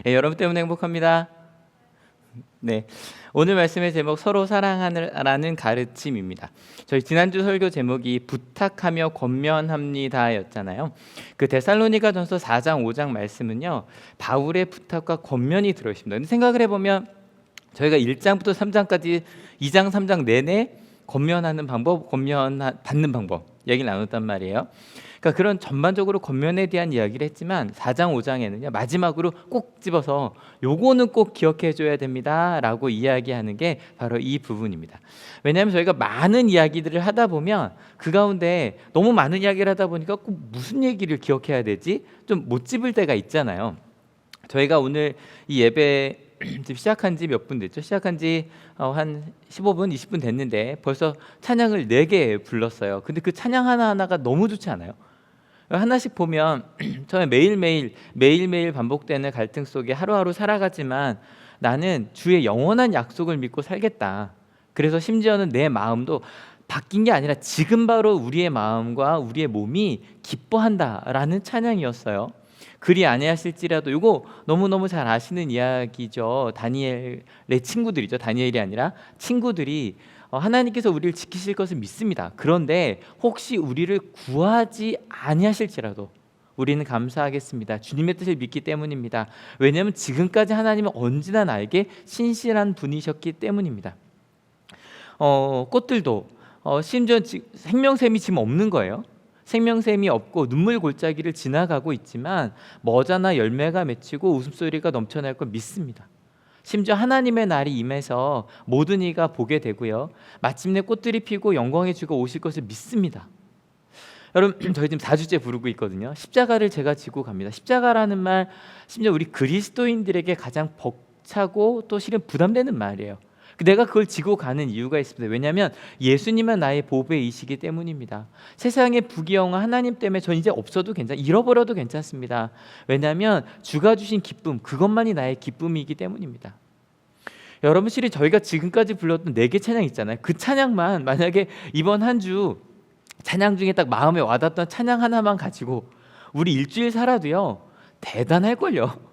네, 여러분 때문에 행복합니다. 네, 오늘 말씀의 제목 서로 사랑하라는 가르침입니다. 저희 지난주 설교 제목이 부탁하며 권면합니다였잖아요. 그 데살로니가전서 4장 5장 말씀은요, 바울의 부탁과 권면이 들어 있습니다. 근데 생각을 해보면 저희가 1장부터 3장까지 2장 3장 내내 권면하는 방법, 권면 받는 방법 얘기를 나눴단 말이에요. 그러니까 그런 전반적으로 권면에 대한 이야기를 했지만 4장 5장에는요 마지막으로 꼭 집어서 요거는 꼭 기억해 줘야 됩니다 라고 이야기하는 게 바로 이 부분입니다. 왜냐하면 저희가 많은 이야기들을 하다 보면 그 가운데 너무 많은 이야기를 하다 보니까 꼭 무슨 얘기를 기억해야 되지 좀 못 집을 때가 있잖아요. 저희가 오늘 이 예배 시작한 지 몇 분 됐죠? 시작한 지 한 15분, 20분 됐는데 벌써 찬양을 4개 불렀어요. 근데 그 찬양 하나하나가 너무 좋지 않아요? 하나씩 보면 처음에 매일매일 반복되는 갈등 속에 하루하루 살아가지만 나는 주의 영원한 약속을 믿고 살겠다. 그래서 심지어는 내 마음도 바뀐 게 아니라 지금 바로 우리의 마음과 우리의 몸이 기뻐한다라는 찬양이었어요. 그리 아니하실지라도 이거 너무너무 잘 아시는 이야기죠. 다니엘의 친구들이죠. 다니엘이 아니라 친구들이 하나님께서 우리를 지키실 것을 믿습니다. 그런데 혹시 우리를 구하지 아니하실지라도 우리는 감사하겠습니다. 주님의 뜻을 믿기 때문입니다. 왜냐하면 지금까지 하나님은 언제나 나에게 신실한 분이셨기 때문입니다. 꽃들도 심지어 생명샘이 지금 없는 거예요. 생명샘이 없고 눈물 골짜기를 지나가고 있지만 머자나 열매가 맺히고 웃음소리가 넘쳐날 걸 믿습니다. 심지어 하나님의 날이 임해서 모든 이가 보게 되고요, 마침내 꽃들이 피고 영광의 주가 오실 것을 믿습니다. 여러분, 저희 지금 4주째 부르고 있거든요. 십자가를 제가 지고 갑니다. 십자가라는 말 심지어 우리 그리스도인들에게 가장 벅차고 또 실은 부담되는 말이에요. 내가 그걸 지고 가는 이유가 있습니다. 왜냐하면 예수님은 나의 보배이시기 때문입니다. 세상의 부귀영화 하나님 때문에 전 이제 없어도 잃어버려도 괜찮습니다. 왜냐하면 주가 주신 기쁨, 그것만이 나의 기쁨이기 때문입니다. 여러분, 실은 저희가 지금까지 불렀던 4개 찬양 있잖아요. 그 찬양만 만약에 이번 한 주 찬양 중에 딱 마음에 와닿던 찬양 하나만 가지고 우리 일주일 살아도요 대단할걸요.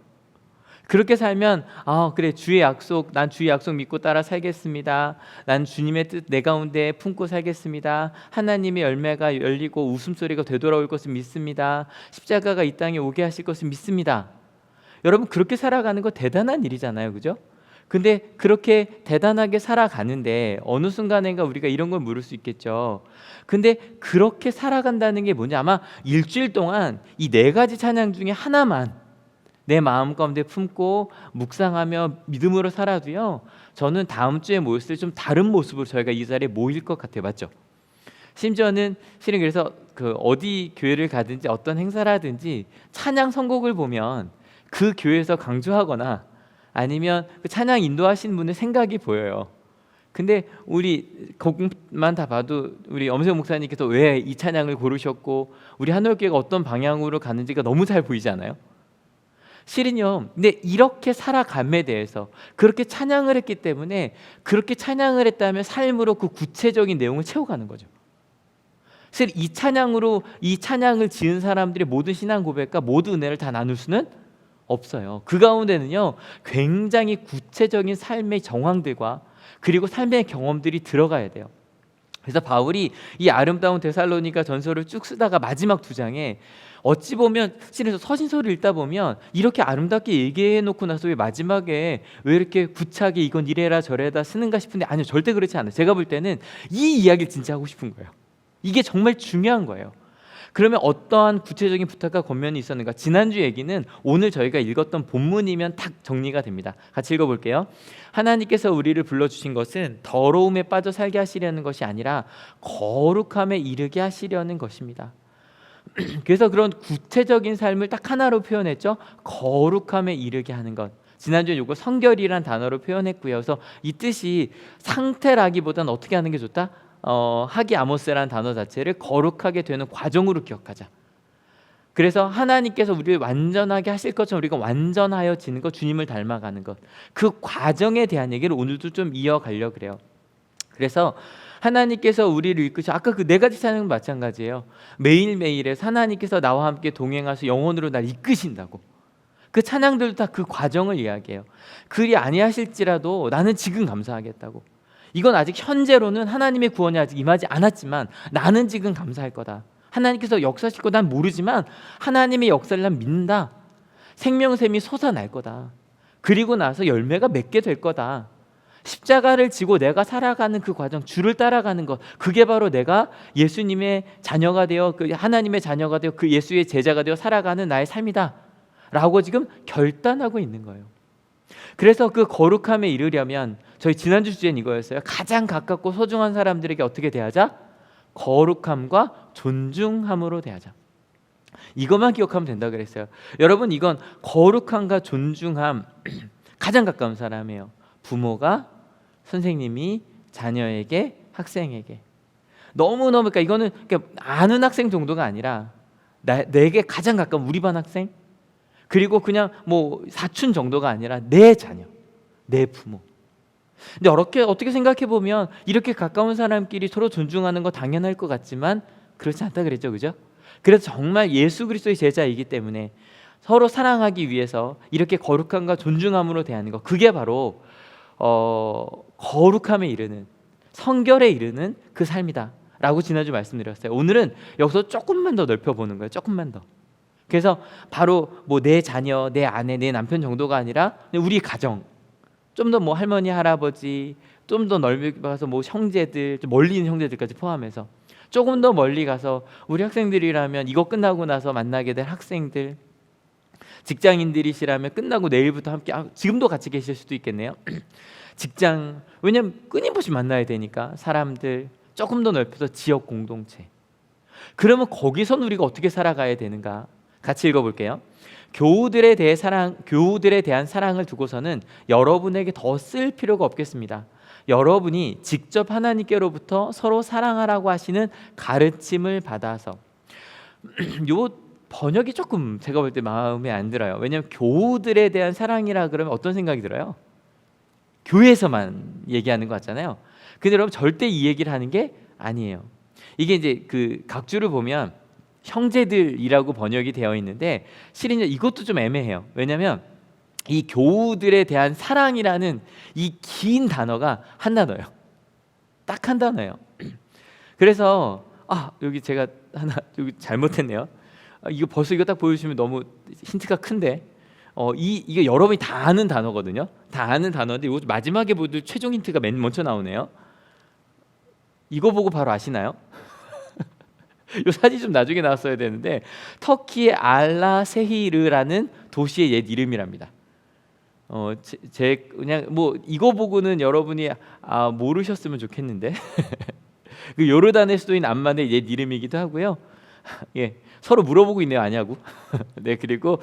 그렇게 살면 그래, 주의 약속, 난 주의 약속 믿고 따라 살겠습니다. 난 주님의 뜻 내 가운데 품고 살겠습니다. 하나님의 열매가 열리고 웃음소리가 되돌아올 것을 믿습니다. 십자가가 이 땅에 오게 하실 것을 믿습니다. 여러분, 그렇게 살아가는 거 대단한 일이잖아요, 그죠? 근데 그렇게 대단하게 살아가는데 어느 순간인가 우리가 이런 걸 물을 수 있겠죠. 근데 그렇게 살아간다는 게 뭐냐, 아마 일주일 동안 이 4가지 찬양 중에 하나만 내 마음 가운데 품고 묵상하며 믿음으로 살아도요, 저는 다음 주에 모였을 때 좀 다른 모습으로 저희가 이 자리에 모일 것 같아요. 맞죠? 심지어는 실은 그래서 어디 교회를 가든지 어떤 행사를 하든지 찬양 선곡을 보면 그 교회에서 강조하거나 아니면 그 찬양 인도하신 분의 생각이 보여요. 근데 우리 곡만 다 봐도 우리 엄세영 목사님께서 왜 이 찬양을 고르셨고 우리 한올교회가 어떤 방향으로 가는지가 너무 잘 보이지 않아요? 실은요, 근데 이렇게 살아감에 대해서 그렇게 찬양을 했기 때문에, 그렇게 찬양을 했다면 삶으로 그 구체적인 내용을 채워가는 거죠. 사실 이 찬양을 지은 사람들의 모든 신앙 고백과 모든 은혜를 다 나눌 수는 없어요. 그 가운데는요 굉장히 구체적인 삶의 정황들과 그리고 삶의 경험들이 들어가야 돼요. 그래서 바울이 이 아름다운 데살로니가 전서를 쭉 쓰다가 마지막 2장에 어찌 보면 실은 서신서를 읽다 보면 이렇게 아름답게 얘기해 놓고 나서 왜 마지막에 왜 이렇게 구차하게 이건 이래라 저래라 쓰는가 싶은데, 아니요, 절대 그렇지 않아요. 제가 볼 때는 이 이야기를 진짜 하고 싶은 거예요. 이게 정말 중요한 거예요. 그러면 어떠한 구체적인 부탁과 권면이 있었는가? 지난주 얘기는 오늘 저희가 읽었던 본문이면 딱 정리가 됩니다. 같이 읽어볼게요. 하나님께서 우리를 불러주신 것은 더러움에 빠져 살게 하시려는 것이 아니라 거룩함에 이르게 하시려는 것입니다. 그래서 그런 구체적인 삶을 딱 하나로 표현했죠. 거룩함에 이르게 하는 것. 지난주에 이거 성결이란 단어로 표현했고요. 그래서 이 뜻이 상태라기보다는 어떻게 하는 게 좋다? 하기 아모스라는 단어 자체를 거룩하게 되는 과정으로 기억하자. 그래서 하나님께서 우리를 완전하게 하실 것처럼 우리가 완전하여지는 것, 주님을 닮아가는 것, 그 과정에 대한 얘기를 오늘도 좀 이어가려고 그래요. 그래서 하나님께서 우리를 이끄셔, 아까 그 4가지 찬양은 마찬가지예요. 매일매일에 하나님께서 나와 함께 동행하셔서 영원으로 날 이끄신다고. 그 찬양들도 다 그 과정을 이야기해요. 그리 아니하실지라도 나는 지금 감사하겠다고. 이건 아직 현재로는 하나님의 구원이 아직 임하지 않았지만 나는 지금 감사할 거다. 하나님께서 역사하실 거 난 모르지만 하나님의 역사를 난 믿는다. 생명샘이 솟아날 거다. 그리고 나서 열매가 맺게 될 거다. 십자가를 지고 내가 살아가는 그 과정, 주를 따라가는 것, 그게 바로 내가 예수님의 자녀가 되어 그 하나님의 자녀가 되어 그 예수의 제자가 되어 살아가는 나의 삶이다 라고 지금 결단하고 있는 거예요. 그래서 그 거룩함에 이르려면 저희 지난주 주제는 이거였어요. 가장 가깝고 소중한 사람들에게 어떻게 대하자? 거룩함과 존중함으로 대하자. 이것만 기억하면 된다 그랬어요. 여러분, 이건 거룩함과 존중함 가장 가까운 사람이에요. 부모가, 선생님이 자녀에게, 학생에게. 너무너무, 그러니까 이거는 그러니까 아는 학생 정도가 아니라 내게 가장 가까운 우리 반 학생, 그리고 그냥 뭐 사촌 정도가 아니라 내 자녀, 내 부모. 근데 어떻게 생각해 보면 이렇게 가까운 사람끼리 서로 존중하는 거 당연할 것 같지만 그렇지 않다 그랬죠, 그죠? 그래서 정말 예수 그리스도의 제자이기 때문에 서로 사랑하기 위해서 이렇게 거룩함과 존중함으로 대하는 것, 그게 바로 거룩함에 이르는, 성결에 이르는 그 삶이다 라고 지난주 말씀드렸어요. 오늘은 여기서 조금만 더 넓혀보는 거예요. 조금만 더. 그래서 바로 뭐 내 자녀, 내 아내, 내 남편 정도가 아니라 우리 가정, 좀 더 뭐 할머니, 할아버지, 좀 더 넓게 가서 뭐 형제들, 좀 멀리 있는 형제들까지 포함해서 조금 더 멀리 가서 우리 학생들이라면 이거 끝나고 나서 만나게 될 학생들, 직장인들이시라면 끝나고 내일부터 함께, 지금도 같이 계실 수도 있겠네요. 직장, 왜냐면 끊임없이 만나야 되니까 사람들, 조금 더 넓혀서 지역 공동체. 그러면 거기선 우리가 어떻게 살아가야 되는가? 같이 읽어볼게요. 교우들에 대한 사랑을 두고서는 여러분에게 더 쓸 필요가 없겠습니다. 여러분이 직접 하나님께로부터 서로 사랑하라고 하시는 가르침을 받아서. 요 번역이 조금 제가 볼 때 마음에 안 들어요. 왜냐하면 교우들에 대한 사랑이라 그러면 어떤 생각이 들어요? 교회에서만 얘기하는 것 같잖아요. 근데 여러분, 절대 이 얘기를 하는 게 아니에요. 이게 이제 그 각주를 보면 형제들이라고 번역이 되어 있는데 실은 이것도 좀 애매해요. 왜냐하면 이 교우들에 대한 사랑이라는 이 긴 단어가 한 단어예요. 딱 한 단어예요. 그래서 여기 제가 하나 여기 잘못했네요. 이거 벌써 이거 딱 보여주시면 너무 힌트가 큰데 이게 여러분이 다 아는 단어거든요. 다 아는 단어인데 이거 마지막에 보들 최종 힌트가 맨 먼저 나오네요. 이거 보고 바로 아시나요? 이 사진 좀 나중에 나왔어야 되는데 터키의 알라세히르라는 도시의 옛 이름이랍니다. 그냥 뭐 이거 보고는 여러분이 모르셨으면 좋겠는데 그 요르단의 수도인 암만의 옛 이름이기도 하고요. 예, 서로 물어보고 있네요, 아냐고. 네, 그리고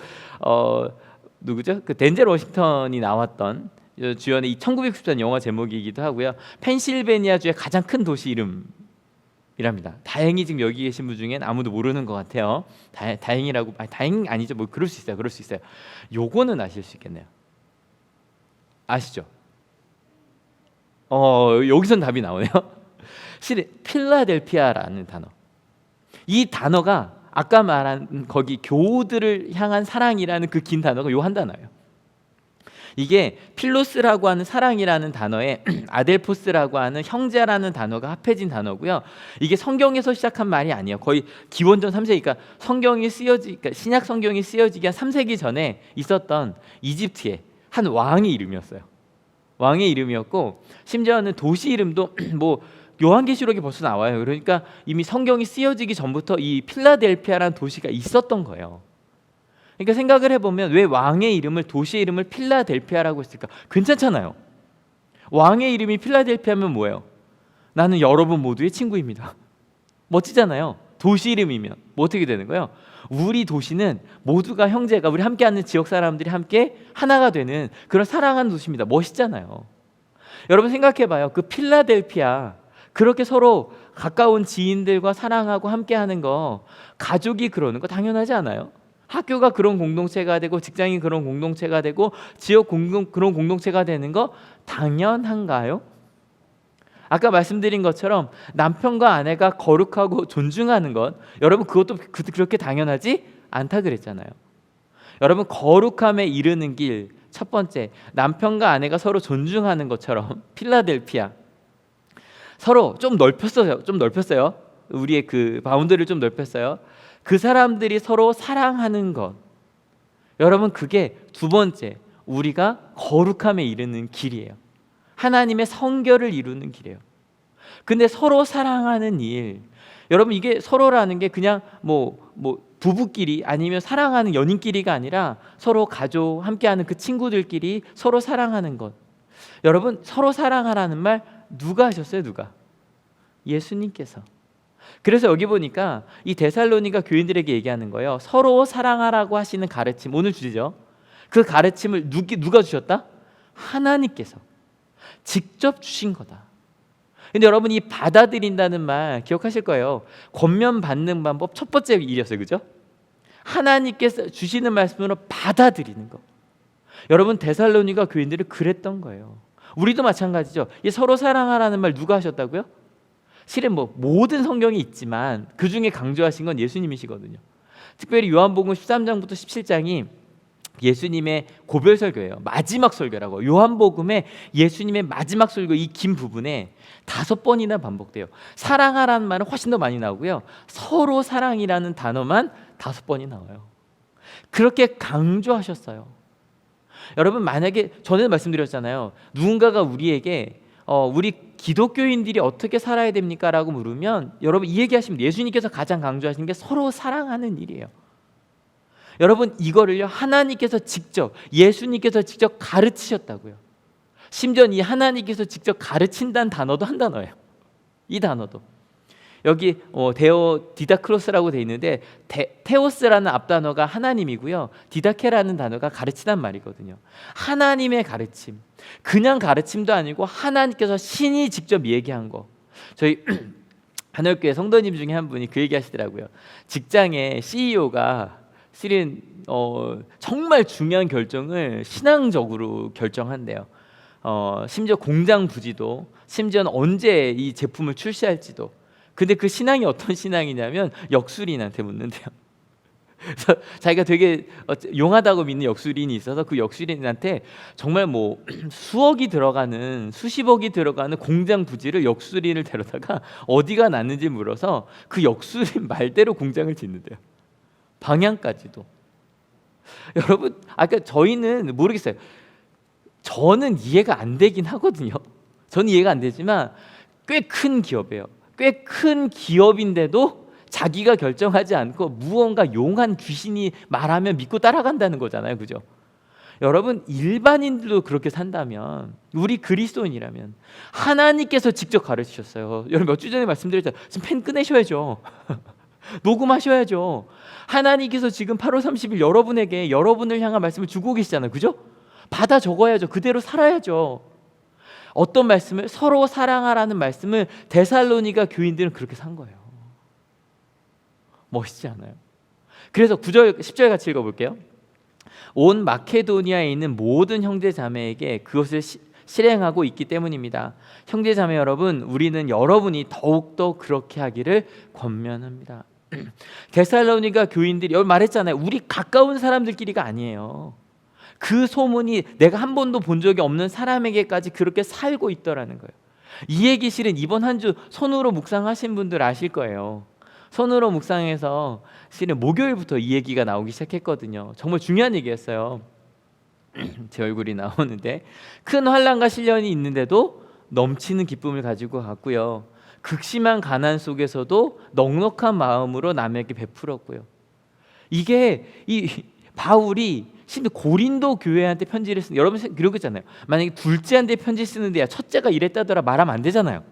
누구죠? 그 덴젤 워싱턴이 나왔던 주연의 1994년 영화 제목이기도 하고요. 펜실베니아주의 가장 큰 도시 이름이랍니다. 다행히 지금 여기 계신 분 중엔 아무도 모르는 것 같아요. 다행이라고, 다행 아니죠. 뭐 그럴 수 있어요. 요거는 아실 수 있겠네요. 아시죠? 여기선 답이 나오네요. 실은 필라델피아라는 단어. 이 단어가 아까 말한 거기 교우들을 향한 사랑이라는 그 긴 단어가 요 한 단어예요. 이게 필로스라고 하는 사랑이라는 단어에 아델포스라고 하는 형제라는 단어가 합해진 단어고요. 이게 성경에서 시작한 말이 아니에요. 거의 기원전 3세기, 그러니까 그러니까 신약 성경이 쓰여지기 한 3세기 전에 있었던 이집트의 한 왕의 이름이었어요. 왕의 이름이었고 심지어는 도시 이름도 뭐 요한계시록에 벌써 나와요. 그러니까 이미 성경이 쓰여지기 전부터 이 필라델피아라는 도시가 있었던 거예요. 그러니까 생각을 해보면 왜 왕의 이름을, 도시의 이름을 필라델피아라고 했을까? 괜찮잖아요. 왕의 이름이 필라델피아면 뭐예요? 나는 여러분 모두의 친구입니다. 멋지잖아요. 도시 이름이면 뭐 어떻게 되는 거예요? 우리 도시는 모두가 형제가, 우리 함께하는 지역 사람들이 함께 하나가 되는 그런 사랑하는 도시입니다. 멋있잖아요. 여러분 생각해봐요. 그 필라델피아, 그렇게 서로 가까운 지인들과 사랑하고 함께하는 거, 가족이 그러는 거 당연하지 않아요? 학교가 그런 공동체가 되고 직장이 그런 공동체가 되고 지역 그런 공동체가 되는 거 당연한가요? 아까 말씀드린 것처럼 남편과 아내가 거룩하고 존중하는 것, 여러분 그것도 그렇게 당연하지 않다 그랬잖아요. 여러분, 거룩함에 이르는 길 첫 번째, 남편과 아내가 서로 존중하는 것처럼 필라델피아 서로 좀 넓혔어요. 우리의 그 바운더리를 좀 넓혔어요. 그 사람들이 서로 사랑하는 것. 여러분, 그게 두 번째, 우리가 거룩함에 이르는 길이에요. 하나님의 성결을 이루는 길이에요. 근데 서로 사랑하는 일, 여러분, 이게 서로라는 게 그냥 부부끼리 아니면 사랑하는 연인끼리가 아니라 서로 가족, 함께하는 그 친구들끼리 서로 사랑하는 것. 여러분, 서로 사랑하라는 말 누가 하셨어요? 누가? 예수님께서. 그래서 여기 보니까 이 데살로니가 교인들에게 얘기하는 거예요. 서로 사랑하라고 하시는 가르침, 오늘 주제죠. 그 가르침을 누가 주셨다? 하나님께서 직접 주신 거다. 근데 여러분, 이 받아들인다는 말 기억하실 거예요. 권면 받는 방법 첫 번째 일이었어요. 그죠? 하나님께서 주시는 말씀으로 받아들이는 거. 여러분, 데살로니가 교인들이 그랬던 거예요. 우리도 마찬가지죠. 이 서로 사랑하라는 말 누가 하셨다고요? 실은 모든 성경이 있지만 그 중에 강조하신 건 예수님이시거든요. 특별히 요한복음 13장부터 17장이 예수님의 고별 설교예요. 마지막 설교라고. 요한복음에 예수님의 마지막 설교 이 긴 부분에 5번이나 반복돼요. 사랑하라는 말은 훨씬 더 많이 나오고요. 서로 사랑이라는 단어만 5번이 나와요. 그렇게 강조하셨어요. 여러분, 만약에 전에 말씀드렸잖아요. 누군가가 우리에게 우리 기독교인들이 어떻게 살아야 됩니까? 라고 물으면 여러분, 이 얘기하시면 예수님께서 가장 강조하시는 게 서로 사랑하는 일이에요. 여러분, 이거를요, 하나님께서 직접, 예수님께서 직접 가르치셨다고요. 심지어 이 하나님께서 직접 가르친다는 단어도 한 단어예요. 이 단어도 여기 데오 디다크로스라고 돼 있는데 테오스라는 앞단어가 하나님이고요, 디다케라는 단어가 가르치단 말이거든요. 하나님의 가르침, 그냥 가르침도 아니고 하나님께서 신이 직접 얘기한 거. 저희 하늘교회 성도님 중에 한 분이 그 얘기 하시더라고요. 직장의 CEO가 실은 정말 중요한 결정을 신앙적으로 결정한대요. 심지어 공장 부지도, 심지어는 언제 이 제품을 출시할지도. 근데 그 신앙이 어떤 신앙이냐면 역술인한테 묻는데요. 그래서 자기가 되게 용하다고 믿는 역술인이 있어서 그 역술인한테 정말 수억이 들어가는, 수십억이 들어가는 공장 부지를 역술인을 데려다가 어디가 낫는지 물어서 그 역술인 말대로 공장을 짓는데요. 방향까지도. 여러분, 아까 저희는 모르겠어요. 저는 이해가 안 되긴 하거든요. 저는 이해가 안 되지만 꽤 큰 기업이에요. 꽤 큰 기업인데도 자기가 결정하지 않고 무언가 용한 귀신이 말하면 믿고 따라간다는 거잖아요. 그죠? 여러분, 일반인들도 그렇게 산다면, 우리 그리스도인이라면 하나님께서 직접 가르치셨어요. 여러분, 몇 주 전에 말씀드렸잖아요. 지금 펜 꺼내셔야죠. 녹음하셔야죠. 하나님께서 지금 8월 30일 여러분을 향한 말씀을 주고 계시잖아요. 그죠? 받아 적어야죠. 그대로 살아야죠. 어떤 말씀을? 서로 사랑하라는 말씀을 데살로니가 교인들은 그렇게 산 거예요. 멋있지 않아요? 그래서 9절, 10절 같이 읽어볼게요. 온 마케도니아에 있는 모든 형제 자매에게 그것을 실행하고 있기 때문입니다. 형제 자매 여러분, 우리는 여러분이 더욱더 그렇게 하기를 권면합니다. 데살로니가 교인들이, 여기 말했잖아요. 우리 가까운 사람들끼리가 아니에요. 그 소문이 내가 한 번도 본 적이 없는 사람에게까지 그렇게 살고 있더라는 거예요. 이 얘기 실은 이번 한 주 손으로 묵상하신 분들 아실 거예요. 손으로 묵상해서 실은 목요일부터 이 얘기가 나오기 시작했거든요. 정말 중요한 얘기였어요. 제 얼굴이 나오는데, 큰 환난과 시련이 있는데도 넘치는 기쁨을 가지고 갔고요. 극심한 가난 속에서도 넉넉한 마음으로 남에게 베풀었고요. 이게 이 바울이 심지어 고린도 교회한테 편지를 쓰는, 여러분 그러고 있잖아요. 만약에 둘째한테 편지 쓰는데 야 첫째가 이랬다더라 말하면 안 되잖아요.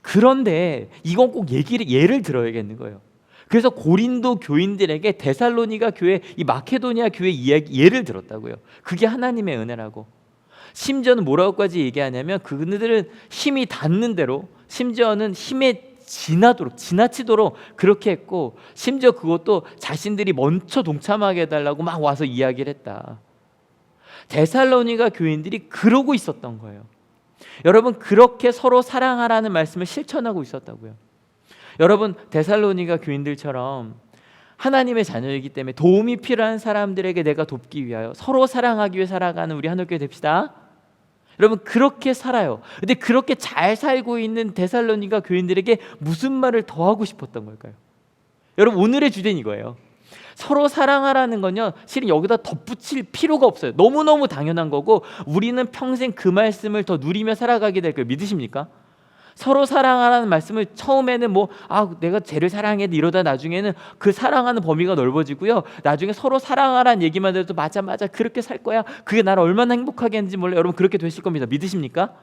그런데 이건 꼭 예를 들어야겠는 거예요. 그래서 고린도 교인들에게 데살로니가 교회, 이 마케도니아 교회 이야기 예를 들었다고요. 그게 하나님의 은혜라고. 심지어는 뭐라고까지 얘기하냐면 그들은 힘이 닿는 대로, 심지어는 힘에 지나치도록 그렇게 했고, 심지어 그것도 자신들이 먼저 동참하게 해달라고 막 와서 이야기를 했다. 데살로니가 교인들이 그러고 있었던 거예요. 여러분, 그렇게 서로 사랑하라는 말씀을 실천하고 있었다고요. 여러분, 데살로니가 교인들처럼 하나님의 자녀이기 때문에 도움이 필요한 사람들에게 내가 돕기 위하여 서로 사랑하기 위해 살아가는 우리 한옥교회 됩시다. 여러분 그렇게 살아요. 근데 그렇게 잘 살고 있는 데살로니가 교인들에게 무슨 말을 더 하고 싶었던 걸까요? 여러분 오늘의 주제는 이거예요. 서로 사랑하라는 건요, 실은 여기다 덧붙일 필요가 없어요. 너무너무 당연한 거고 우리는 평생 그 말씀을 더 누리며 살아가게 될 거예요. 믿으십니까? 서로 사랑하라는 말씀을 처음에는 내가 쟤를 사랑해 이러다 나중에는 그 사랑하는 범위가 넓어지고요, 나중에 서로 사랑하라는 얘기만 해도 맞아 그렇게 살 거야, 그게 나를 얼마나 행복하게 했는지 몰라요. 여러분 그렇게 되실 겁니다. 믿으십니까?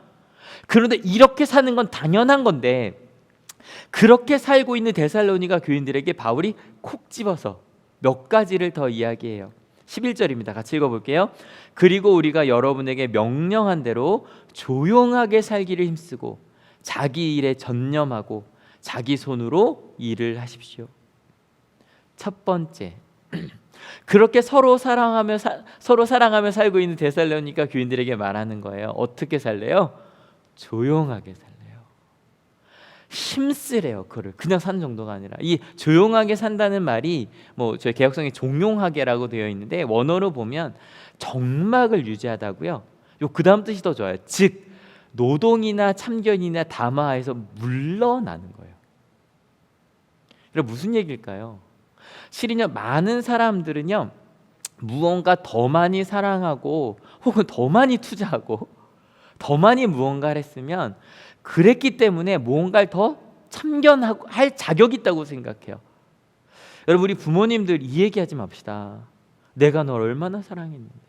그런데 이렇게 사는 건 당연한 건데 그렇게 살고 있는 데살로니가 교인들에게 바울이 콕 집어서 몇 가지를 더 이야기해요. 11절입니다. 같이 읽어볼게요. 그리고 우리가 여러분에게 명령한 대로 조용하게 살기를 힘쓰고 자기 일에 전념하고 자기 손으로 일을 하십시오. 첫 번째, 그렇게 서로 사랑하며 살고 있는 데살로니가 교인들에게 말하는 거예요. 어떻게 살래요? 조용하게 살래요. 힘쓰래요. 그를 그냥 사는 정도가 아니라, 이 조용하게 산다는 말이 저희 개역성에 종용하게라고 되어 있는데 원어로 보면 정막을 유지하다고요. 그 다음 뜻이 더 좋아요. 즉 노동이나 참견이나 담화에서 물러나는 거예요. 그럼 무슨 얘기일까요? 실은요, 많은 사람들은요 무언가 더 많이 사랑하고 혹은 더 많이 투자하고 더 많이 무언가를 했으면 그랬기 때문에 무언가를 더 참견하고 할 자격이 있다고 생각해요. 여러분 우리 부모님들 이 얘기하지 맙시다. 내가 널 얼마나 사랑했는데.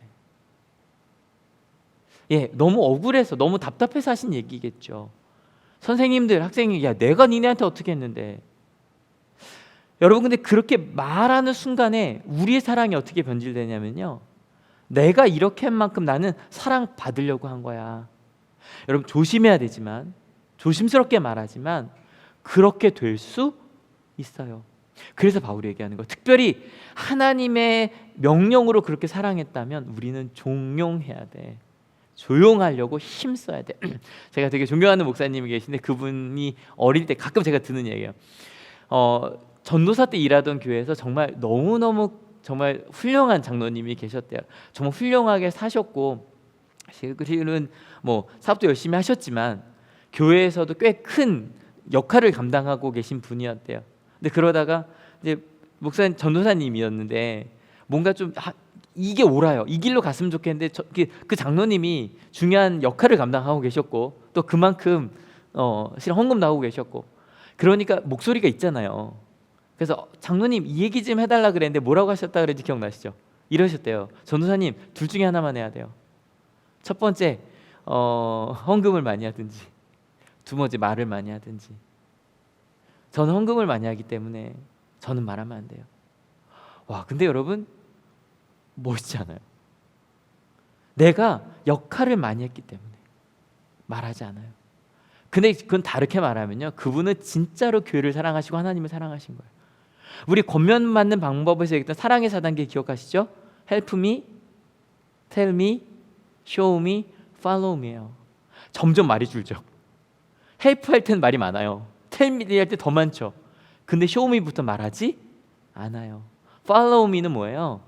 너무 억울해서 너무 답답해서 하신 얘기겠죠. 선생님들, 학생이 내가 니네한테 어떻게 했는데. 여러분 근데 그렇게 말하는 순간에 우리의 사랑이 어떻게 변질되냐면요, 내가 이렇게 한 만큼 나는 사랑받으려고 한 거야. 여러분 조심해야 되지만, 조심스럽게 말하지만 그렇게 될 수 있어요. 그래서 바울이 얘기하는 거예요. 특별히 하나님의 명령으로 그렇게 사랑했다면 우리는 종용해야 돼. 조용하려고 힘써야 돼. 제가 되게 존경하는 목사님이 계신데 그분이 어릴 때 가끔 제가 듣는 얘기예요. 전도사 때 일하던 교회에서 정말 너무너무 정말 훌륭한 장로님이 계셨대요. 정말 훌륭하게 사셨고 실은 사업도 열심히 하셨지만 교회에서도 꽤 큰 역할을 감당하고 계신 분이었대요. 근데 그러다가 이제 목사님 전도사님이었는데 뭔가 좀 이게 옳아요, 이 길로 갔으면 좋겠는데 그 장로님이 중요한 역할을 감당하고 계셨고 또 그만큼 실은 헌금 나오고 계셨고 그러니까 목소리가 있잖아요. 그래서 장로님 이 얘기 좀 해달라 그랬는데 뭐라고 하셨다 그랬는지 기억나시죠? 이러셨대요. 전도사님 둘 중에 하나만 해야 돼요. 첫 번째 헌금을 많이 하든지, 두 번째 말을 많이 하든지. 저는 헌금을 많이 하기 때문에 저는 말하면 안 돼요. 와, 근데 여러분 멋있지 않아요? 내가 역할을 많이 했기 때문에 말하지 않아요. 근데 그건 다르게 말하면요, 그분은 진짜로 교회를 사랑하시고 하나님을 사랑하신 거예요. 우리 권면 받는 방법에서 얘기했던 사랑의 4단계 기억하시죠? Help me, tell me, show me, follow me예요. 점점 말이 줄죠. help 할 때는 말이 많아요. tell me 할 때 더 많죠. 근데 show me부터 말하지 않아요. follow me는 뭐예요?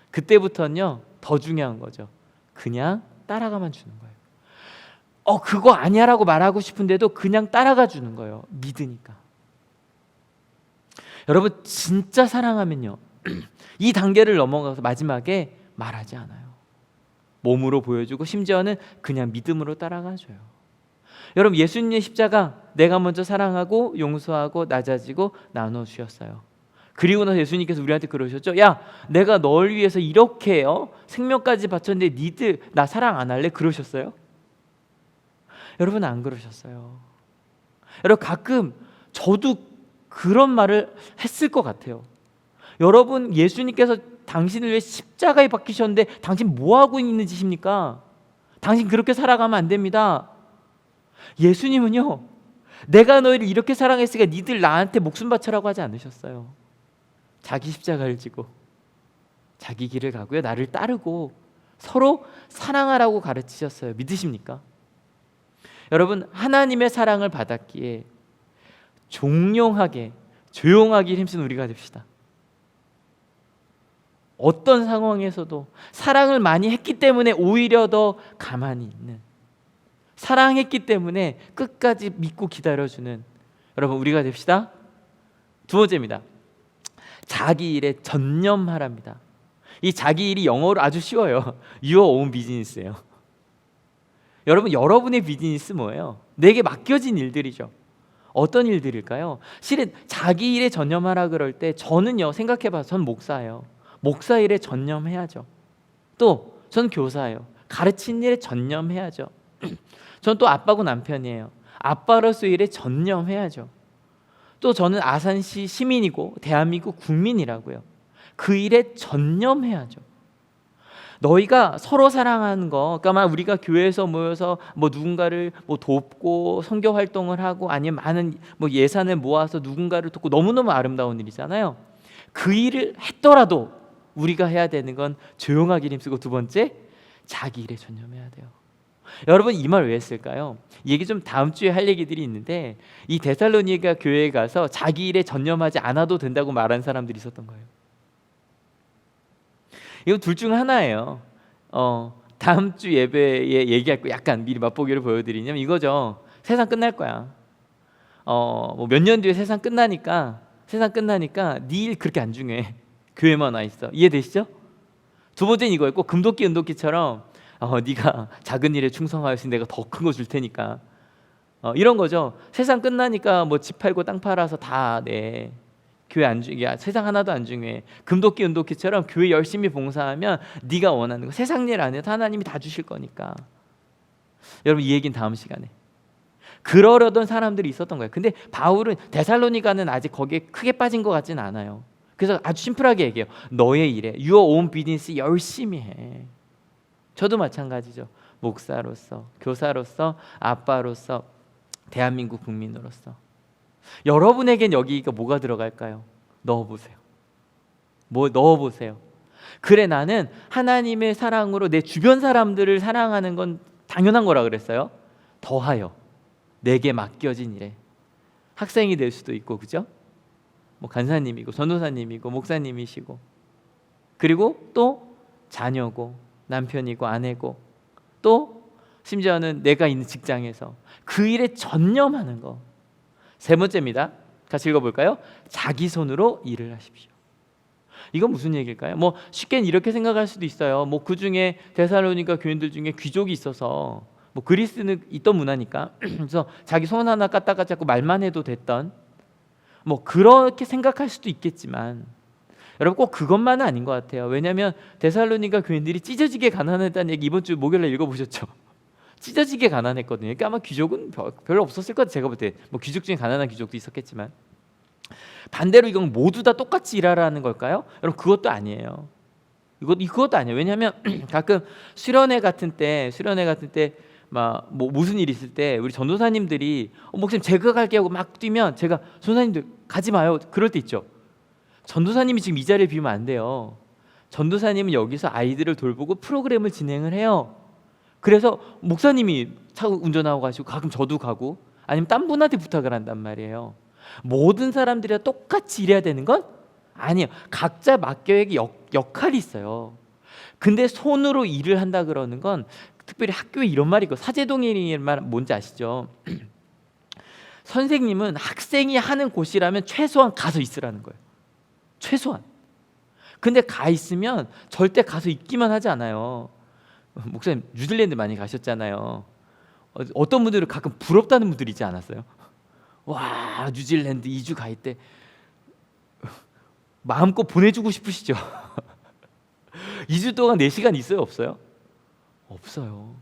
그때부터는요 더 중요한 거죠. 그냥 따라가만 주는 거예요. 그거 아니야라고 말하고 싶은데도 그냥 따라가 주는 거예요. 믿으니까. 여러분 진짜 사랑하면요 이 단계를 넘어가서 마지막에 말하지 않아요. 몸으로 보여주고 심지어는 그냥 믿음으로 따라가줘요. 여러분 예수님의 십자가, 내가 먼저 사랑하고 용서하고 낮아지고 나눠주셨어요. 그리고 나서 예수님께서 우리한테 그러셨죠. 야, 내가 널 위해서 이렇게 생명까지 바쳤는데 니들 나 사랑 안 할래? 그러셨어요? 여러분 안 그러셨어요. 여러분 가끔 저도 그런 말을 했을 것 같아요. 여러분 예수님께서 당신을 위해 십자가에 박히셨는데 당신 뭐 하고 있는 짓입니까? 당신 그렇게 살아가면 안 됩니다. 예수님은요, 내가 너희를 이렇게 사랑했으니까 니들 나한테 목숨 바쳐라고 하지 않으셨어요. 자기 십자가를 지고 자기 길을 가고요, 나를 따르고 서로 사랑하라고 가르치셨어요. 믿으십니까? 여러분 하나님의 사랑을 받았기에 종용하게 조용하게 힘쓴 우리가 됩시다. 어떤 상황에서도 사랑을 많이 했기 때문에 오히려 더 가만히 있는, 사랑했기 때문에 끝까지 믿고 기다려주는 여러분 우리가 됩시다. 두 번째입니다. 자기 일에 전념하랍니다. 이 자기 일이 영어로 아주 쉬워요. Your own business예요. 여러분, 여러분의 비즈니스 뭐예요? 내게 맡겨진 일들이죠. 어떤 일들일까요? 실은 자기 일에 전념하라 그럴 때 저는요, 생각해봐서 전 목사예요. 목사 일에 전념해야죠. 또 전 교사예요. 가르치는 일에 전념해야죠. 전 또 아빠고 남편이에요. 아빠로서 일에 전념해야죠. 또 저는 아산시 시민이고 대한민국 국민이라고요. 그 일에 전념해야죠. 너희가 서로 사랑하는 거, 그러니까 우리가 교회에서 모여서 누군가를 돕고 선교 활동을 하고 아니면 많은 예산을 모아서 누군가를 돕고 너무너무 아름다운 일이잖아요. 그 일을 했더라도 우리가 해야 되는 건 조용하게 힘쓰고, 두 번째, 자기 일에 전념해야 돼요. 여러분, 이 말 왜 했을까요? 이 얘기 좀 다음 주에 할 얘기들이 있는데, 이 데살로니가 교회에 가서 자기 일에 전념하지 않아도 된다고 말한 사람들이 있었던 거예요. 이거 둘 중 하나예요. 다음 주 예배에 얘기할 거 약간 미리 맛보기를 보여드리냐면 이거죠. 세상 끝날 거야. 몇 년 뒤에 세상 끝나니까 네 일 그렇게 안 중요해. 교회만 와 있어. 이해되시죠? 두 번째는 이거였고, 금도끼 은도끼처럼 네가 작은 일에 충성하였으니 내가 더 큰 거 줄 테니까, 이런 거죠. 세상 끝나니까 집 팔고 땅 팔아서 다 내. 교회 안 중요해. 세상 하나도 안 중요해. 금도끼 은도끼처럼 교회 열심히 봉사하면 네가 원하는 거, 세상 일 안 해도 하나님이 다 주실 거니까. 여러분, 이 얘기는 다음 시간에. 그러려던 사람들이 있었던 거예요. 근데 바울은 데살로니가는 아직 거기에 크게 빠진 것 같지는 않아요. 그래서 아주 심플하게 얘기해요. 너의 일에 Your own business 열심히 해. 저도 마찬가지죠. 목사로서, 교사로서, 아빠로서, 대한민국 국민으로서. 여러분에겐 여기가 뭐가 들어갈까요? 넣어보세요. 넣어보세요. 그래, 나는 하나님의 사랑으로 내 주변 사람들을 사랑하는 건 당연한 거라 그랬어요. 더하여 내게 맡겨진 일에. 학생이 될 수도 있고, 그죠? 간사님이고 전도사님이고 목사님이시고, 그리고 또 자녀고 남편이고 아내고, 또 심지어는 내가 있는 직장에서 그 일에 전념하는 거. 세 번째입니다. 같이 읽어볼까요? 자기 손으로 일을 하십시오. 이건 무슨 얘기일까요? 쉽게 이렇게 생각할 수도 있어요. 그 중에 데살로니가 교인들 중에 귀족이 있어서, 그리스는 있던 문화니까 그래서 자기 손 하나 까딱까 잡고 말만 해도 됐던, 그렇게 생각할 수도 있겠지만, 여러분, 꼭 그것만은 아닌 것 같아요. 왜냐하면 데살로니가 교인들이 찢어지게 가난했다는 얘기 이번 주 목요일에 읽어보셨죠? 찢어지게 가난했거든요. 그러니까 아마 귀족은 별로 없었을 것 같아요. 제가 볼 때 귀족 중에 가난한 귀족도 있었겠지만, 반대로 이건 모두 다 똑같이 일하라는 걸까요? 여러분, 그것도 아니에요. 그것도 아니에요. 왜냐하면 가끔 수련회 같은 때 무슨 일 있을 때 우리 전도사님들이 목사님 제가 갈게요 하고 막 뛰면, 제가 전도사님들 가지 마요 그럴 때 있죠. 전도사님이 지금 이 자리를 비우면 안 돼요. 전도사님은 여기서 아이들을 돌보고 프로그램을 진행을 해요. 그래서 목사님이 차 운전하고 가시고, 가끔 저도 가고, 아니면 딴 분한테 부탁을 한단 말이에요. 모든 사람들이 똑같이 일해야 되는 건 아니에요. 각자 맡겨야 역할이 있어요. 근데 손으로 일을 한다 그러는 건, 특별히 학교에 이런 말이 있고, 사제동일이라는 말 뭔지 아시죠? 선생님은 학생이 하는 곳이라면 최소한 가서 있으라는 거예요. 최소한. 근데 가 있으면 절대 가서 있기만 하지 않아요. 목사님 뉴질랜드 많이 가셨잖아요. 어떤 분들은 가끔 부럽다는 분들이 있지 않았어요? 와, 뉴질랜드 2주 가 있대. 마음껏 보내주고 싶으시죠? 2주 동안 4시간 있어요, 없어요? 없어요.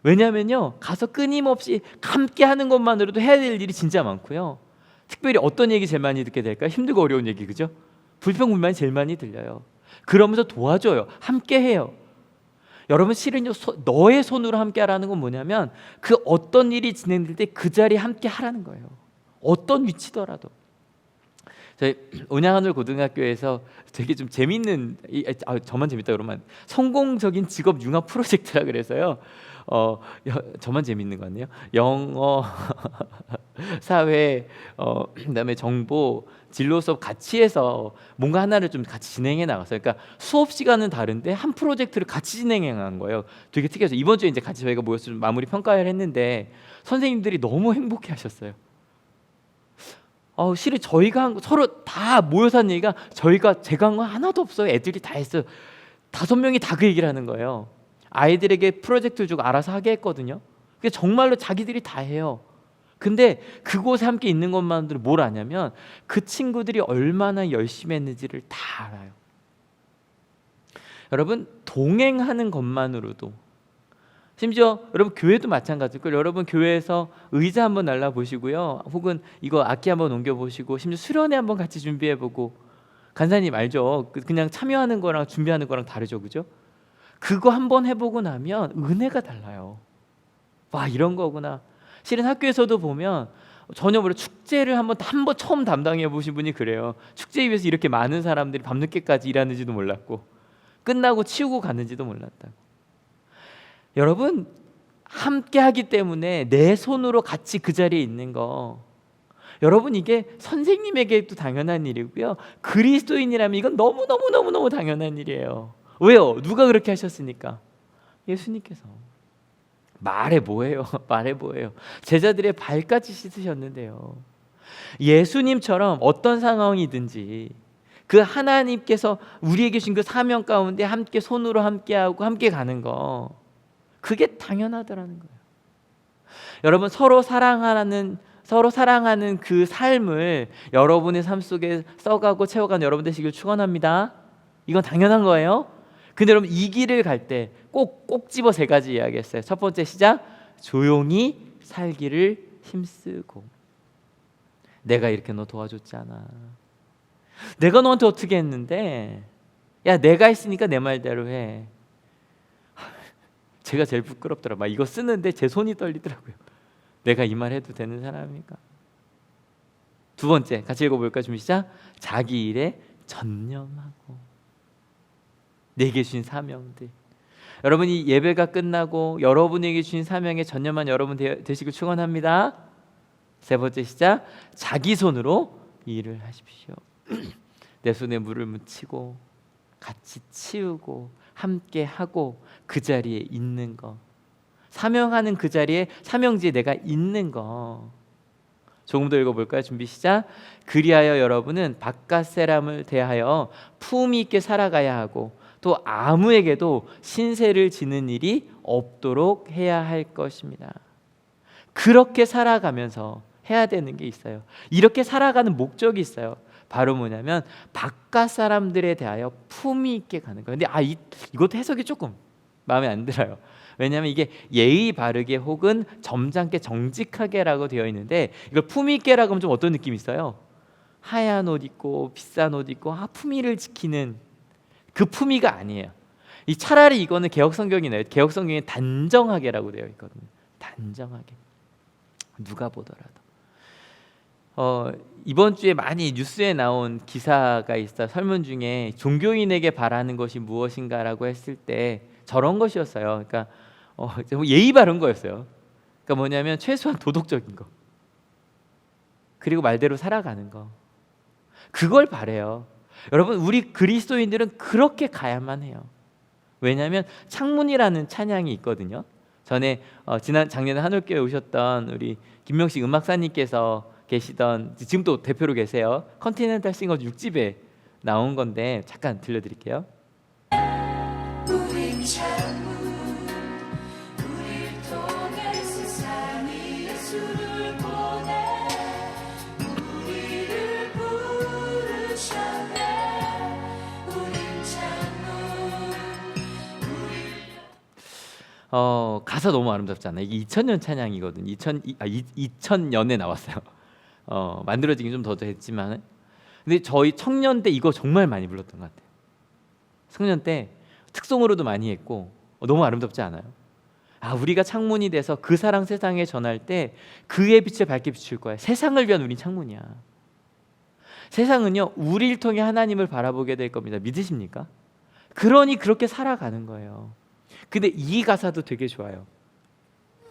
왜냐하면요, 가서 끊임없이 함께 하는 것만으로도 해야 될 일이 진짜 많고요. 특별히 어떤 얘기 제일 많이 듣게 될까요? 힘들고 어려운 얘기, 그죠? 불평불만이 제일 많이 들려요. 그러면서 도와줘요. 함께 해요. 여러분, 실은요, 너의 손으로 함께 하라는 건 뭐냐면, 그 어떤 일이 진행될 때 그 자리에 함께 하라는 거예요. 어떤 위치더라도. 저희 온양하늘 고등학교에서 되게 좀 재밌는 저만 재밌다 그러면 성공적인 직업 융합 프로젝트라 그래서요. 저만 재밌는 거 같네요. 영어, 사회, 그다음에 정보, 진로 수업 같이 해서 뭔가 하나를 좀 같이 진행해 나갔어요. 그러니까 수업 시간은 다른데 한 프로젝트를 같이 진행해 간 거예요. 되게 특이해서 이번 주에 이제 같이 저희가 모여서 좀 마무리 평가를 했는데 선생님들이 너무 행복해하셨어요. 실은 저희가 한 거, 서로 다 모여서 한 얘기가 제가 한 거 하나도 없어요. 애들이 다 했어요. 5명이 다 그 얘기를 하는 거예요. 아이들에게 프로젝트 주고 알아서 하게 했거든요. 그게 정말로 자기들이 다 해요. 근데 그곳에 함께 있는 것만으로 뭘 아냐면 그 친구들이 얼마나 열심히 했는지를 다 알아요. 여러분, 동행하는 것만으로도, 심지어 여러분 교회도 마찬가지고, 여러분 교회에서 의자 한번 날라보시고요, 혹은 이거 악기 한번 옮겨보시고, 심지어 수련회 한번 같이 준비해보고, 간사님 알죠? 그냥 참여하는 거랑 준비하는 거랑 다르죠, 그죠? 그거 한번 해보고 나면 은혜가 달라요. 와, 이런 거구나. 실은 학교에서도 보면 전혀 모르 축제를 한번 처음 담당해 보신 분이 그래요. 축제에 위해서 이렇게 많은 사람들이 밤늦게까지 일하는지도 몰랐고, 끝나고 치우고 갔는지도 몰랐다고. 여러분, 함께 하기 때문에 내 손으로 같이 그 자리에 있는 거, 여러분 이게 선생님에게도 당연한 일이고요, 그리스도인이라면 이건 너무너무 당연한 일이에요. 왜요? 누가 그렇게 하셨으니까? 예수님께서. 말해 뭐예요? 말해 뭐예요? 제자들의 발까지 씻으셨는데요. 예수님처럼 어떤 상황이든지 그 하나님께서 우리에게 주신 그 사명 가운데 함께 손으로 함께하고 함께 가는 거, 그게 당연하더라는 거예요. 여러분, 서로 사랑하는 그 삶을 여러분의 삶 속에 써가고 채워가는 여러분 되시길 축원합니다. 이건 당연한 거예요. 근데 여러분, 이 길을 갈 때 꼭 집어 3가지 이야기했어요. 첫 번째 시작, 조용히 살기를 힘쓰고. 내가 이렇게 너 도와줬잖아. 내가 너한테 어떻게 했는데, 야 내가 했으니까 내 말대로 해. 제가 제일 부끄럽더라. 막 이거 쓰는데 제 손이 떨리더라고요. 내가 이 말 해도 되는 사람입니까? 두 번째, 같이 읽어볼까요? 준비 시작. 자기 일에 전념하고. 내게 주신 사명들, 여러분이 예배가 끝나고 여러분에게 주신 사명에 전념한 여러분 되시길 축원합니다. 세 번째 시작, 자기 손으로 일을 하십시오. 내 손에 물을 묻히고 같이 치우고 함께 하고 그 자리에 있는 거, 사명하는 그 자리에 사명지에 내가 있는 거. 조금 더 읽어볼까요? 준비 시작. 그리하여 여러분은 바깥 사람을 대하여 품위 있게 살아가야 하고 또 아무에게도 신세를 지는 일이 없도록 해야 할 것입니다. 그렇게 살아가면서 해야 되는 게 있어요. 이렇게 살아가는 목적이 있어요. 바로 뭐냐면 바깥 사람들에 대하여 품위 있게 가는 거예요. 근데 이것도 해석이 조금 마음에 안 들어요. 왜냐하면 이게 예의 바르게 혹은 점잖게 정직하게라고 되어 있는데, 이걸 품위 있게라고 하면 좀 어떤 느낌이 있어요? 하얀 옷 입고 비싼 옷 입고 품위를 지키는 그 품위가 아니에요. 차라리 이거는 개혁성경이네요. 개혁성경에 단정하게라고 되어 있거든요. 단정하게. 누가 보더라도. 이번 주에 많이 뉴스에 나온 기사가 있어요. 설문 중에 종교인에게 바라는 것이 무엇인가라고 했을 때 저런 것이었어요. 그러니까 예의 바른 거였어요. 그러니까 뭐냐면 최소한 도덕적인 거, 그리고 말대로 살아가는 거, 그걸 바래요. 여러분, 우리 그리스도인들은 그렇게 가야만 해요. 왜냐하면 창문이라는 찬양이 있거든요. 전에 작년에 한올교회 오셨던 우리 김명식 음악사님께서 계시던, 지금 또 대표로 계세요, 컨티넨탈 싱어 6집에 나온 건데 잠깐 들려드릴게요. 가사 너무 아름답잖아요. 이게 2000년 찬양이거든요. 2000년에 나왔어요. 만들어지긴 좀 더 됐지만, 근데 저희 청년 때 이거 정말 많이 불렀던 것 같아요. 청년 때 특송으로도 많이 했고, 너무 아름답지 않아요? 우리가 창문이 돼서 그 사랑 세상에 전할 때 그의 빛을 밝게 비출 거야. 세상을 위한 우린 창문이야. 세상은요, 우리를 통해 하나님을 바라보게 될 겁니다. 믿으십니까? 그러니 그렇게 살아가는 거예요. 근데 이 가사도 되게 좋아요.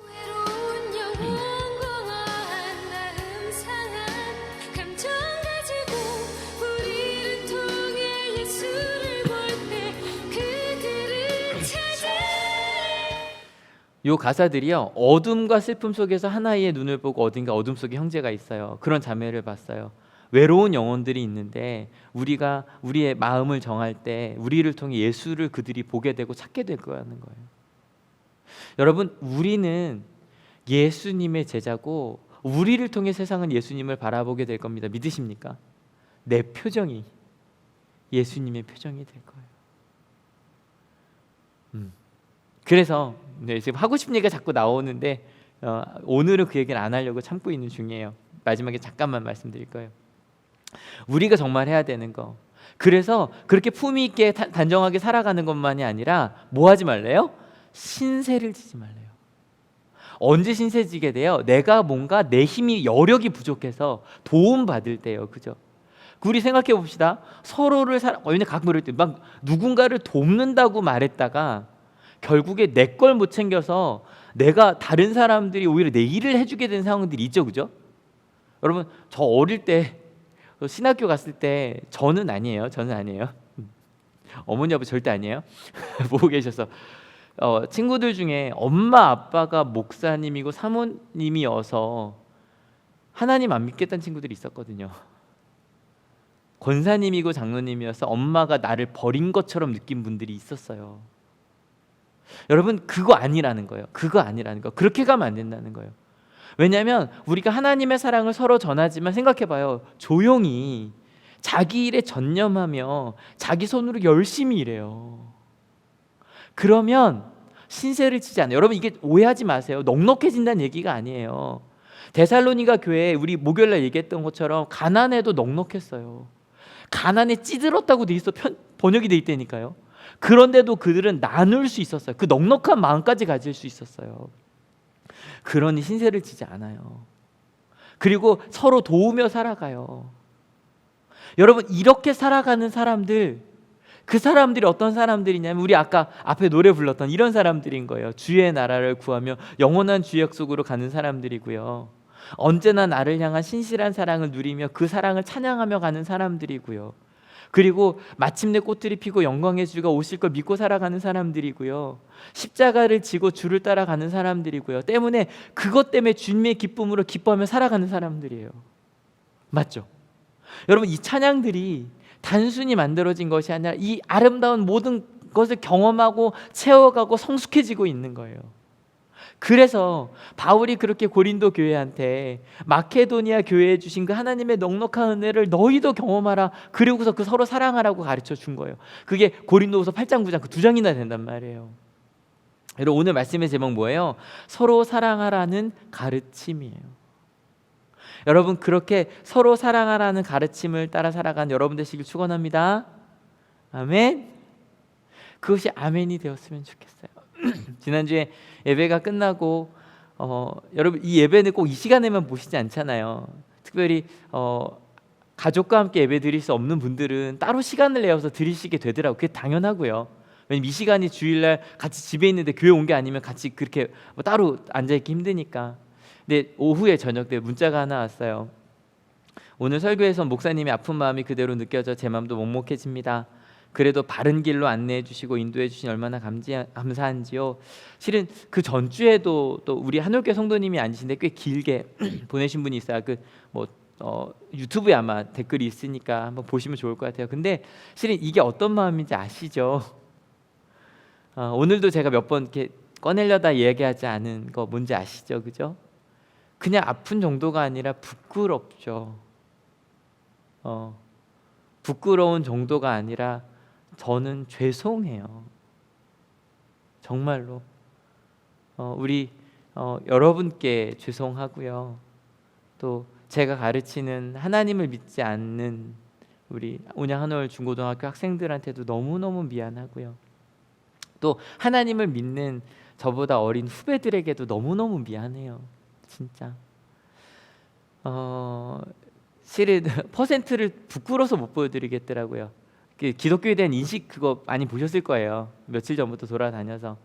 외로운 영혼과 한나음 상한 감정 가지고 우리를 통해 예수를 볼 때 그들을 찾아. 요 가사들이요, 어둠과 슬픔 속에서 하나의 눈을 보고 어딘가 어둠 속에 형제가 있어요. 그런 장면을 봤어요. 외로운 영혼들이 있는데 우리가 우리의 마음을 정할 때 우리를 통해 예수를 그들이 보게 되고 찾게 될 거라는 거예요. 여러분, 우리는 예수님의 제자고 우리를 통해 세상은 예수님을 바라보게 될 겁니다. 믿으십니까? 내 표정이 예수님의 표정이 될 거예요. 그래서 지금 하고 싶은 얘기가 자꾸 나오는데 오늘은 그 얘기를 안 하려고 참고 있는 중이에요. 마지막에 잠깐만 말씀드릴 거예요. 우리가 정말 해야 되는 거, 그래서 그렇게 품위 있게 단정하게 살아가는 것만이 아니라 뭐 하지 말래요? 신세를 지지 말래요. 언제 신세 지게 돼요? 내가 뭔가 내 힘이 여력이 부족해서 도움받을 때요. 그죠? 우리 생각해 봅시다. 서로를 가끔 그럴 때 막 누군가를 돕는다고 말했다가 결국에 내 걸 못 챙겨서 내가 다른 사람들이 오히려 내 일을 해주게 된 상황들이 있죠. 그죠? 여러분, 저 어릴 때 신학교 갔을 때 저는 아니에요. 어머니 아버지 절대 아니에요. 보고 계셔서 친구들 중에 엄마 아빠가 목사님이고 사모님이어서 하나님 안 믿겠다는 친구들이 있었거든요. 권사님이고 장로님이어서 엄마가 나를 버린 것처럼 느낀 분들이 있었어요. 여러분, 그거 아니라는 거예요. 그렇게 가면 안 된다는 거예요. 왜냐하면 우리가 하나님의 사랑을 서로 전하지만 생각해봐요. 조용히 자기 일에 전념하며 자기 손으로 열심히 일해요. 그러면 신세를 지지 않아요. 여러분, 이게 오해하지 마세요. 넉넉해진다는 얘기가 아니에요. 데살로니가 교회에 우리 목요일날 얘기했던 것처럼 가난해도 넉넉했어요. 가난에 찌들었다고 돼 있어. 번역이 돼 있다니까요. 그런데도 그들은 나눌 수 있었어요. 그 넉넉한 마음까지 가질 수 있었어요. 그러니 신세를 지지 않아요. 그리고 서로 도우며 살아가요. 여러분, 이렇게 살아가는 사람들, 그 사람들이 어떤 사람들이냐면 우리 아까 앞에 노래 불렀던 이런 사람들인 거예요. 주의 나라를 구하며 영원한 주 약속으로 가는 사람들이고요. 언제나 나를 향한 신실한 사랑을 누리며 그 사랑을 찬양하며 가는 사람들이고요. 그리고 마침내 꽃들이 피고 영광의 주가 오실 걸 믿고 살아가는 사람들이고요. 십자가를 지고 주를 따라가는 사람들이고요. 때문에 그것 때문에 주님의 기쁨으로 기뻐하며 살아가는 사람들이에요. 맞죠? 여러분, 이 찬양들이 단순히 만들어진 것이 아니라 이 아름다운 모든 것을 경험하고 채워가고 성숙해지고 있는 거예요. 그래서 바울이 그렇게 고린도 교회한테 마케도니아 교회에 주신 그 하나님의 넉넉한 은혜를 너희도 경험하라, 그리고서 그 서로 사랑하라고 가르쳐 준 거예요. 그게 고린도후서 8장 9장 그 2장이나 된단 말이에요. 여러분, 오늘 말씀의 제목 뭐예요? 서로 사랑하라는 가르침이에요. 여러분, 그렇게 서로 사랑하라는 가르침을 따라 살아간 여러분 되시길 축원합니다. 아멘. 그것이 아멘이 되었으면 좋겠어요. 지난주에 예배가 끝나고 여러분, 이 예배는 꼭 이 시간에만 보시지 않잖아요. 특별히 가족과 함께 예배 드릴 수 없는 분들은 따로 시간을 내어서 드리시게 되더라고요. 그게 당연하고요. 왜냐면 이 시간이 주일날 같이 집에 있는데 교회 온 게 아니면 같이 그렇게 따로 앉아있기 힘드니까. 근데 오후에 저녁 때 문자가 하나 왔어요. 오늘 설교에서 목사님의 아픈 마음이 그대로 느껴져 제 마음도 먹먹해집니다. 그래도 바른 길로 안내해 주시고 인도해 주신 얼마나 감사한지요. 실은 그 전주에도 또 우리 한올교 성도님이 아니신데 꽤 길게 보내신 분이 있어요. 유튜브에 아마 댓글이 있으니까 한번 보시면 좋을 것 같아요. 근데 실은 이게 어떤 마음인지 아시죠? 오늘도 제가 몇 번 이렇게 꺼내려다 얘기하지 않은 거 뭔지 아시죠? 그죠? 그냥 아픈 정도가 아니라 부끄럽죠. 부끄러운 정도가 아니라 저는 죄송해요. 정말로 우리 여러분께 죄송하고요. 또 제가 가르치는 하나님을 믿지 않는 우리 온양 한올 중고등학교 학생들한테도 너무너무 미안하고요. 또 하나님을 믿는 저보다 어린 후배들에게도 너무너무 미안해요. 진짜 실은 퍼센트를 부끄러워서 못 보여드리겠더라고요. 기독교에 대한 인식 그거 많이 보셨을 거예요. 며칠 전부터 돌아다녀서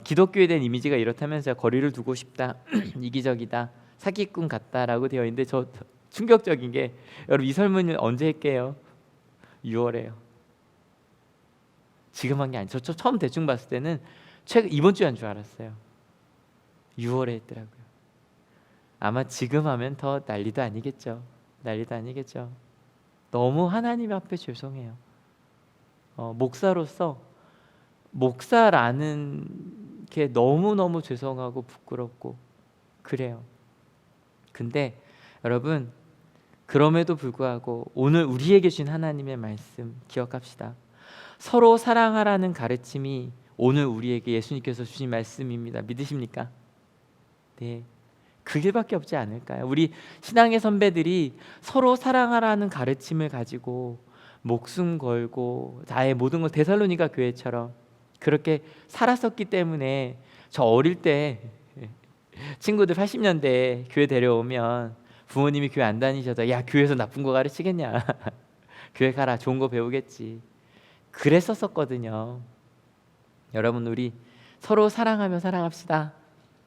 기독교에 대한 이미지가 이렇다면서요. 거리를 두고 싶다, 이기적이다, 사기꾼 같다라고 되어 있는데 저 충격적인 게 여러분 이 설문을 언제 했게요? 6월에요. 지금 한 게 아니죠. 저 처음 대충 봤을 때는 최근 이번 주에 한 줄 알았어요. 6월에 했더라고요. 아마 지금 하면 더 난리도 아니겠죠. 난리도 아니겠죠. 너무 하나님 앞에 죄송해요. 목사로서 목사라는 게 너무너무 죄송하고 부끄럽고 그래요. 근데 여러분 그럼에도 불구하고 오늘 우리에게 주신 하나님의 말씀 기억합시다. 서로 사랑하라는 가르침이 오늘 우리에게 예수님께서 주신 말씀입니다. 믿으십니까? 네, 그 길밖에 없지 않을까요? 우리 신앙의 선배들이 서로 사랑하라는 가르침을 가지고 목숨 걸고 나의 모든 걸 데살로니가 교회처럼 그렇게 살았었기 때문에 저 어릴 때 친구들 80년대 교회 데려오면 부모님이 교회 안 다니셔서 야 교회에서 나쁜 거 가르치겠냐 교회 가라 좋은 거 배우겠지 그랬었거든요. 여러분 우리 서로 사랑하며 살아갑시다.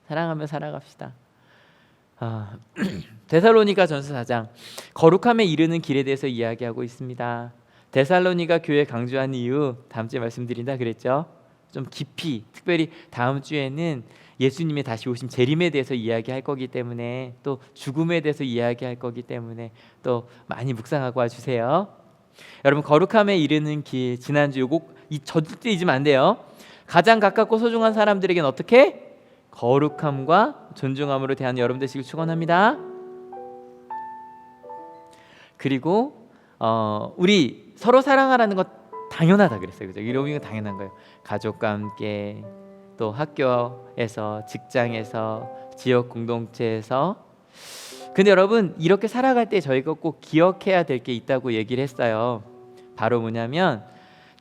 사랑하며 살아갑시다. 데살로니가 전서 4장 거룩함에 이르는 길에 대해서 이야기하고 있습니다. 데살로니가 교회 강조한 이유 다음 주에 말씀드린다 그랬죠. 좀 깊이 특별히 다음 주에는 예수님의 다시 오심 재림에 대해서 이야기할 거기 때문에 또 죽음에 대해서 이야기할 거기 때문에 또 많이 묵상하고 와주세요. 여러분 거룩함에 이르는 길 지난주 요거 절대 잊으면 안 돼요. 가장 가깝고 소중한 사람들에게는 어떻게? 거룩함과 존중함으로 대하는 여러분 되시길 축원합니다. 그리고 우리 서로 사랑하라는 것 당연하다 그랬어요. 그죠? 이런 거 당연한 거예요. 가족과 함께 또 학교에서 직장에서 지역 공동체에서 근데 여러분 이렇게 살아갈 때 저희가 꼭 기억해야 될 게 있다고 얘기를 했어요. 바로 뭐냐면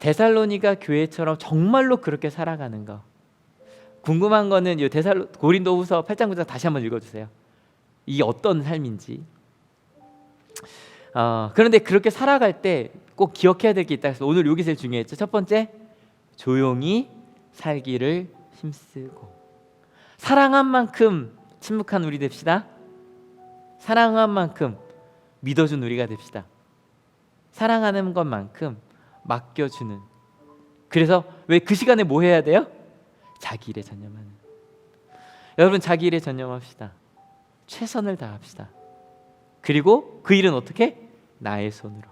데살로니가 교회처럼 정말로 그렇게 살아가는 거. 궁금한 거는 이 고린도후서 8장 9장 다시 한번 읽어주세요. 이게 어떤 삶인지. 그런데 그렇게 살아갈 때 꼭 기억해야 될 게 있다 해서 오늘 여기 제일 중요했죠. 첫 번째, 조용히 살기를 힘쓰고 사랑한 만큼 침묵한 우리 됩시다. 사랑한 만큼 믿어준 우리가 됩시다. 사랑하는 것만큼 맡겨주는. 그래서 왜 그 시간에 뭐 해야 돼요? 자기 일에 전념하는. 여러분 자기 일에 전념합시다. 최선을 다합시다. 그리고 그 일은 어떻게? 나의 손으로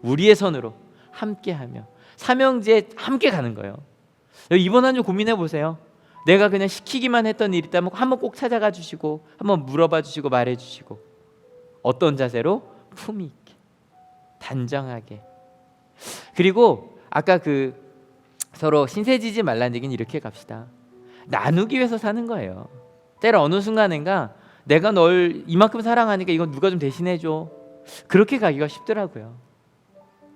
우리의 손으로 함께하며 삼형제 함께 가는 거예요. 이번 한 주 고민해 보세요. 내가 그냥 시키기만 했던 일이 있다면 한번 꼭 찾아가 주시고 한번 물어봐 주시고 말해 주시고 어떤 자세로? 품위 있게 단정하게. 그리고 아까 그 서로 신세지지 말라는 얘기는 이렇게 갑시다. 나누기 위해서 사는 거예요. 때로 어느 순간인가 내가 널 이만큼 사랑하니까 이건 누가 좀 대신해 줘. 그렇게 가기가 쉽더라고요.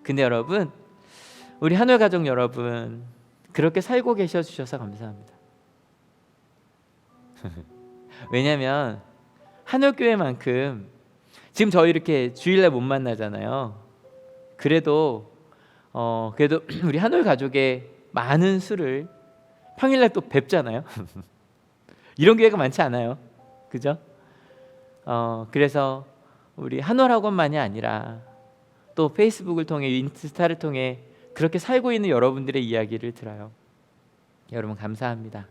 근데 여러분 우리 한월 가족 여러분 그렇게 살고 계셔 주셔서 감사합니다. 왜냐하면 한월교회만큼 지금 저희 이렇게 주일날 못 만나잖아요. 그래도 우리 한월 가족의 많은 수를 평일날 또 뵙잖아요. 이런 기회가 많지 않아요. 그죠? 그래서 우리 한월학원만이 아니라 또 페이스북을 통해 인스타를 통해 그렇게 살고 있는 여러분들의 이야기를 들어요. 여러분 감사합니다.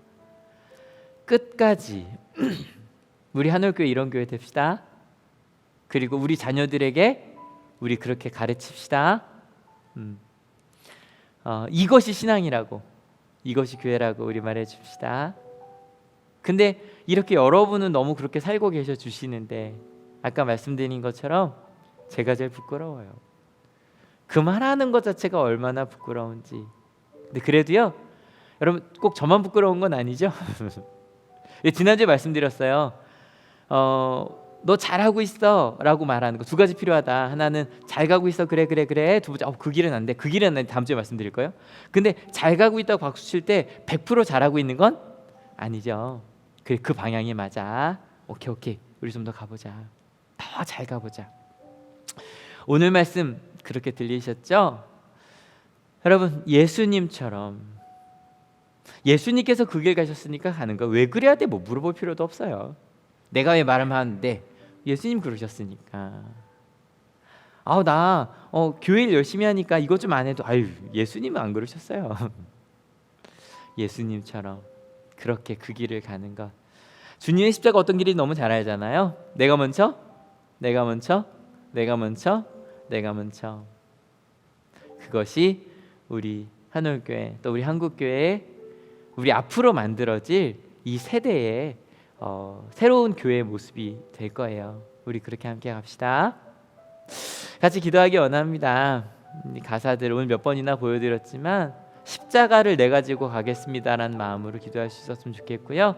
끝까지 우리 한월교회 이런 교회 됩시다. 그리고 우리 자녀들에게 우리 그렇게 가르칩시다. 이것이 신앙이라고, 이것이 교회라고 우리 말해 줍시다. 근데 이렇게 여러분은 너무 그렇게 살고 계셔 주시는데 아까 말씀드린 것처럼 제가 제일 부끄러워요. 그 말하는 것 자체가 얼마나 부끄러운지. 근데 그래도요 여러분 꼭 저만 부끄러운 건 아니죠. 지난주에 말씀드렸어요. 너 잘하고 있어 라고 말하는 거 두 가지 필요하다. 하나는 잘 가고 있어 그래. 두 번째 그 길은 안 돼. 그 길은 안 돼. 다음 주에 말씀드릴 거예요. 근데 잘 가고 있다고 박수 칠 때 100% 잘하고 있는 건 아니죠. 그래 그 방향이 맞아. 오케이 우리 좀 더 가보자. 더 잘 가보자. 오늘 말씀 그렇게 들리셨죠? 여러분, 예수님께서 그 길 가셨으니까 가는 거, 왜 그래야 돼? 뭐 물어볼 필요도 없어요. 내가 왜 말을 하는데 예수님 그러셨으니까. 나 교회 일 열심히 하니까 이것 좀 안 해도, 예수님은 안 그러셨어요. 예수님처럼 그렇게 그 길을 가는 것. 주님의 십자가 어떤 길인지 너무 잘 알잖아요. 내가 먼저. 그것이 우리 한올교회, 또 우리 한국교회, 우리 앞으로 만들어질 이 세대의 새로운 교회의 모습이 될 거예요. 우리 그렇게 함께 갑시다. 같이 기도하기 원합니다. 가사들 오늘 몇 번이나 보여드렸지만 십자가를 내 가지고 가겠습니다라는 마음으로 기도할 수 있었으면 좋겠고요.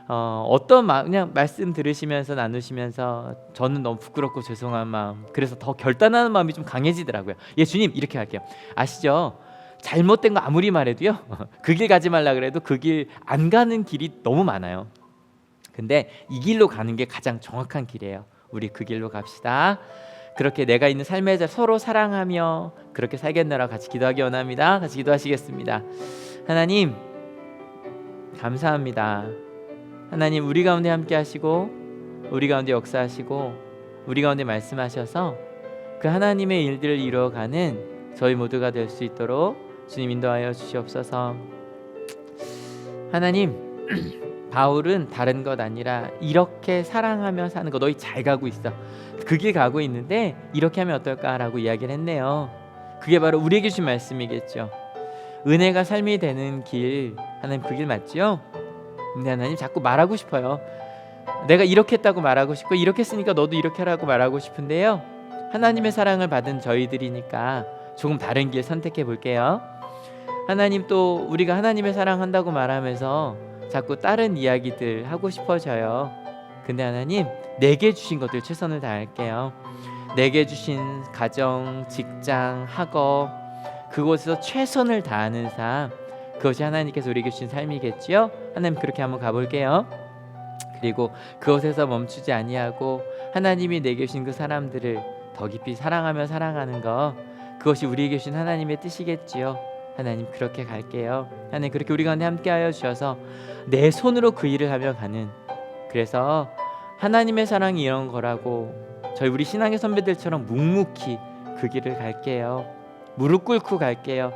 그냥 말씀 들으시면서 나누시면서 저는 너무 부끄럽고 죄송한 마음, 그래서 더 결단하는 마음이 좀 강해지더라고요. 주님 이렇게 할게요. 아시죠? 잘못된 거 아무리 말해도요, 그 길 가지 말라 그래도 그 길 안 가는 길이 너무 많아요. 근데 이 길로 가는 게 가장 정확한 길이에요. 우리 그 길로 갑시다. 그렇게 내가 있는 삶에 서로 사랑하며 그렇게 살겠노라 같이 기도하기 원합니다. 같이 기도하시겠습니다. 하나님 감사합니다. 하나님, 우리 가운데 함께 하시고 우리 가운데 역사하시고 우리 가운데 말씀하셔서 그 하나님의 일들을 이루어가는 저희 모두가 될 수 있도록 주님 인도하여 주시옵소서. 하나님, 바울은 다른 것 아니라 이렇게 사랑하며 사는 거, 너희 잘 가고 있어, 그 길 가고 있는데 이렇게 하면 어떨까라고 이야기를 했네요. 그게 바로 우리에게 주신 말씀이겠죠. 은혜가 삶이 되는 길, 하나님 그 길 맞죠? 근데 하나님 자꾸 말하고 싶어요. 내가 이렇게 했다고 말하고 싶고, 이렇게 했으니까 너도 이렇게 하라고 말하고 싶은데요, 하나님의 사랑을 받은 저희들이니까 조금 다른 길 선택해 볼게요. 하나님, 또 우리가 하나님의 사랑한다고 말하면서 자꾸 다른 이야기들 하고 싶어져요. 근데 하나님, 내게 주신 것들 최선을 다할게요. 내게 주신 가정, 직장, 학업, 그곳에서 최선을 다하는 삶, 그것이 하나님께서 우리에게 주신 삶이겠지요. 하나님, 그렇게 한번 가볼게요. 그리고 그것에서 멈추지 아니하고 하나님이 내게 주신 그 사람들을 더 깊이 사랑하며 살아가는 것, 그것이 우리에게 주신 하나님의 뜻이겠지요. 하나님, 그렇게 갈게요. 하나님, 그렇게 우리 가운데 함께하여 주셔서 내 손으로 그 일을 하며 가는, 그래서 하나님의 사랑이 이런 거라고 우리 신앙의 선배들처럼 묵묵히 그 길을 갈게요. 무릎 꿇고 갈게요.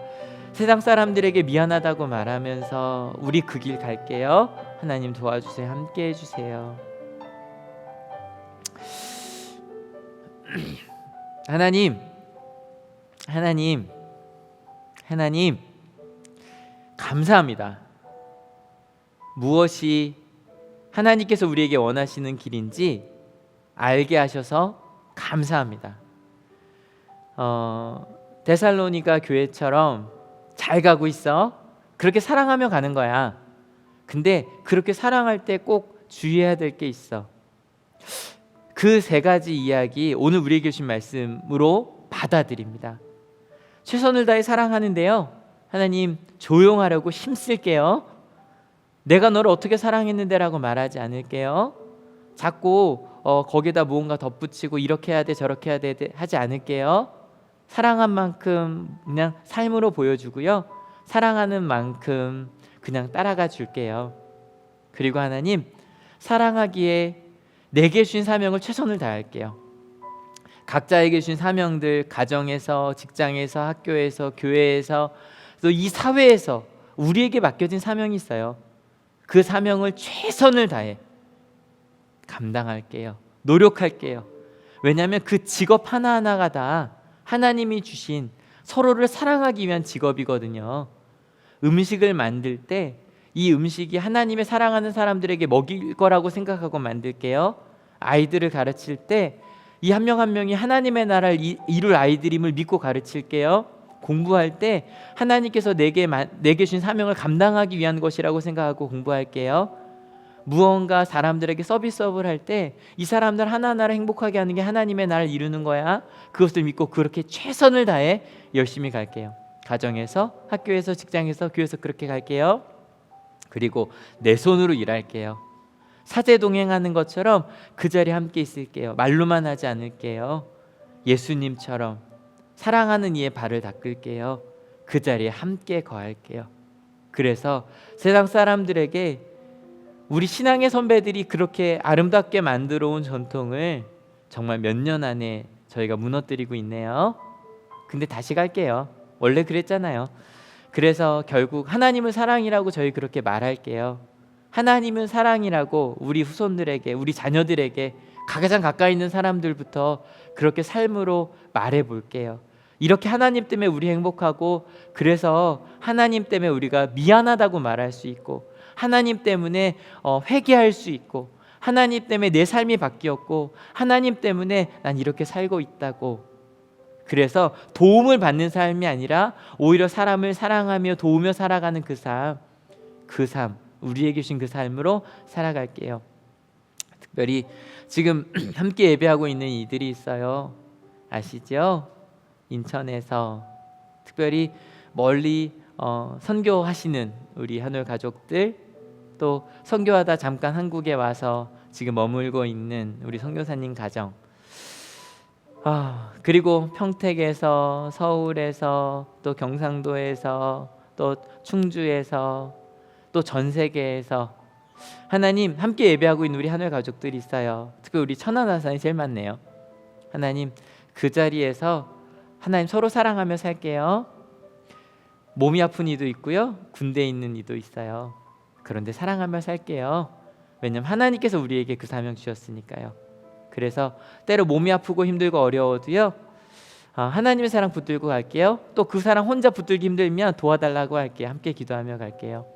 세상 사람들에게 미안하다고 말하면서 우리 그 길 갈게요. 하나님 도와주세요. 함께 해주세요. 하나님 감사합니다. 무엇이 하나님께서 우리에게 원하시는 길인지 알게 하셔서 감사합니다. 데살로니가 교회처럼 잘 가고 있어. 그렇게 사랑하며 가는 거야. 근데 그렇게 사랑할 때 꼭 주의해야 될 게 있어. 그 세 가지 이야기 오늘 우리에게 주신 말씀으로 받아들입니다. 최선을 다해 사랑하는데요, 하나님 조용하려고 힘쓸게요. 내가 너를 어떻게 사랑했는데 라고 말하지 않을게요. 자꾸 거기에다 무언가 덧붙이고 이렇게 해야 돼 저렇게 해야 돼 하지 않을게요. 사랑한 만큼 그냥 삶으로 보여주고요, 사랑하는 만큼 그냥 따라가 줄게요. 그리고 하나님, 사랑하기에 내게 주신 사명을 최선을 다할게요. 각자에게 주신 사명들, 가정에서, 직장에서, 학교에서, 교회에서, 또 이 사회에서 우리에게 맡겨진 사명이 있어요. 그 사명을 최선을 다해 감당할게요. 노력할게요. 왜냐하면 그 직업 하나하나가 다 하나님이 주신 서로를 사랑하기 위한 직업이거든요. 음식을 만들 때 이 음식이 하나님의 사랑하는 사람들에게 먹일 거라고 생각하고 만들게요. 아이들을 가르칠 때 이 한 명 한 명이 하나님의 나라를 이룰 아이들임을 믿고 가르칠게요. 공부할 때 하나님께서 내게 주신 사명을 감당하기 위한 것이라고 생각하고 공부할게요. 무언가 사람들에게 서비스업을 할 때 이 사람들 하나하나를 행복하게 하는 게 하나님의 나라를 이루는 거야. 그것을 믿고 그렇게 최선을 다해 열심히 갈게요. 가정에서, 학교에서, 직장에서, 교회에서 그렇게 갈게요. 그리고 내 손으로 일할게요. 사제 동행하는 것처럼 그 자리에 함께 있을게요. 말로만 하지 않을게요. 예수님처럼 사랑하는 이의 발을 닦을게요. 그 자리에 함께 거할게요. 그래서 세상 사람들에게 우리 신앙의 선배들이 그렇게 아름답게 만들어 온 전통을 정말 몇 년 안에 저희가 무너뜨리고 있네요. 근데 다시 갈게요. 원래 그랬잖아요. 그래서 결국 하나님은 사랑이라고 저희 그렇게 말할게요. 하나님은 사랑이라고 우리 후손들에게, 우리 자녀들에게 가장 가까이 있는 사람들부터 그렇게 삶으로 말해 볼게요. 이렇게 하나님 때문에 우리 행복하고, 그래서 하나님 때문에 우리가 미안하다고 말할 수 있고, 하나님 때문에 회개할 수 있고, 하나님 때문에 내 삶이 바뀌었고, 하나님 때문에 난 이렇게 살고 있다고. 그래서 도움을 받는 삶이 아니라 오히려 사람을 사랑하며 도우며 살아가는 그 삶, 우리에게 주신 그 삶으로 살아갈게요. 특별히 지금 함께 예배하고 있는 이들이 있어요. 아시죠? 인천에서 특별히 멀리 선교하시는 우리 한올 가족들, 또 선교하다 잠깐 한국에 와서 지금 머물고 있는 우리 선교사님 가정, 그리고 평택에서, 서울에서, 또 경상도에서, 또 충주에서, 또 전 세계에서 하나님 함께 예배하고 있는 우리 한올 가족들이 있어요. 특히 우리 천안화산이 제일 많네요. 하나님 그 자리에서 하나님 서로 사랑하며 살게요. 몸이 아픈 이도 있고요, 군대에 있는 이도 있어요. 그런데 사랑하며 살게요. 왜냐하면 하나님께서 우리에게 그 사명 주셨으니까요. 그래서 때로 몸이 아프고 힘들고 어려워도요, 하나님의 사랑 붙들고 갈게요. 또 그 사랑 혼자 붙들기 힘들면 도와달라고 할게요. 함께 기도하며 갈게요.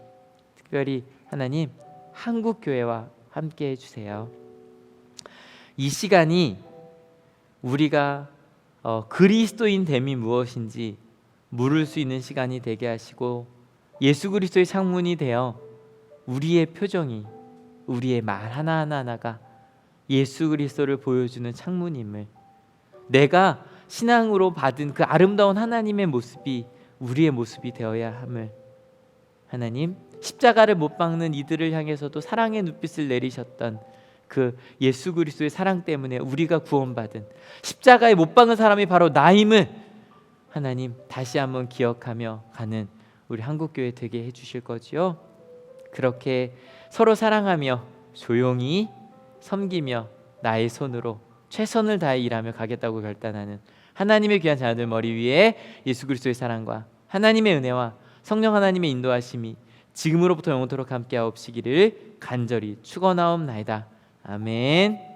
특별히 하나님 한국 교회와 함께 해주세요. 이 시간이 우리가 그리스도인 됨이 무엇인지 물을 수 있는 시간이 되게 하시고, 예수 그리스도의 창문이 되어 우리의 표정이, 우리의 말 하나하나가 예수 그리스도를 보여주는 창문임을, 내가 신앙으로 받은 그 아름다운 하나님의 모습이 우리의 모습이 되어야 함을, 하나님 십자가를 못 박는 이들을 향해서도 사랑의 눈빛을 내리셨던 그 예수 그리스도의 사랑 때문에 우리가 구원받은, 십자가에 못 박은 사람이 바로 나임을 하나님 다시 한번 기억하며 가는 우리 한국교회 되게 해주실 거지요. 그렇게 서로 사랑하며 조용히 섬기며 나의 손으로 최선을 다해 일하며 가겠다고 결단하는 하나님의 귀한 자녀들 머리 위에 예수 그리스도의 사랑과 하나님의 은혜와 성령 하나님의 인도하심이 지금으로부터 영원토록 함께하옵시기를 간절히 축원하옵나이다. 아멘.